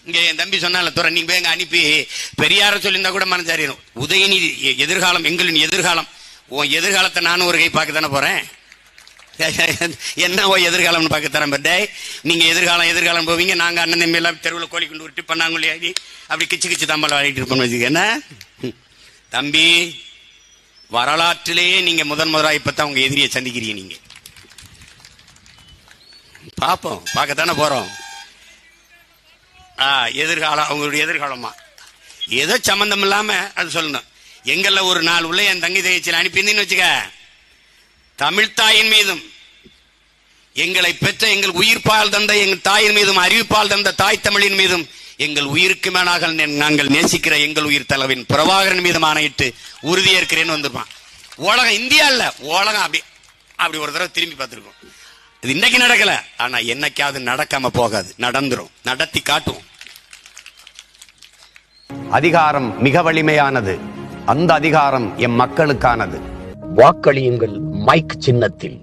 இங்க என் தம்பி சொன்னால துறை நீங்க எங்க அனுப்பி பெரியார சொல்லியிருந்தா கூட மனசாரிடும். உதயநிதி எதிர்காலம், எங்களின் எதிர்காலம். உன் எதிர்காலத்தை நானும் ஒரு கை பார்க்க தானே போறேன். என்ன எதிர்காலம்னு பார்க்க தரேன். பட்டே நீங்க எதிர்காலம் போவீங்க, நாங்க அண்ணன் தம்பி எல்லாம் தெருவில் கோழி கொண்டு உருட்டி பண்ணாங்களே அப்படி கிச்சு கிச்சு தம்பளம் ஆடிட்டு இருப்போம் வச்சுக்க. என்ன தம்பி, வரலாற்றிலேயே நீங்க முதலாக இப்பதான் உங்க எதிரியை சந்திக்கிறீங்க. நீங்க பார்ப்போம், பார்க்கத்தானே போறோம். எதிர்காலம் அவங்களுடைய எதிர்காலமா ஏதோ சம்பந்தம் இல்லாம அது சொல்லணும். எங்கள்ல ஒரு நாள் உள்ள என் தங்கி தகச்சியில் அனுப்பியிருந்தேன்னு வச்சுக்க, தமிழ்தாயின் மீதும் எங்களை பெற்ற எங்கள் உயிர்ப்பால் தந்த எங்கள் தாயின் மீதும் அறிவிப்பால் தந்த தாய் தமிழின் மீதும் எங்கள் உயிருக்கு மேலாக நாங்கள் நேசிக்கிற எங்கள் உயிர் தலைவன் பிரபாகரன் மீதும் ஆணையிட்டு உறுதியேற்கிறேன்னு வந்திருப்பான். உலகம், இந்தியா இல்ல உலகம் அப்படி ஒரு தடவை திரும்பி பார்த்திருக்கோம். இது இன்னைக்கு நடக்கல, ஆனா என்னைக்காவது நடக்காம போகாது, நடந்துரும், நடத்தி காட்டுவோம். அதிகாரம் மிக வலிமையானது, அந்த அதிகாரம் எம் மக்களுக்கானது. வாக்களியுங்கள் மைக் சின்னத்தில்.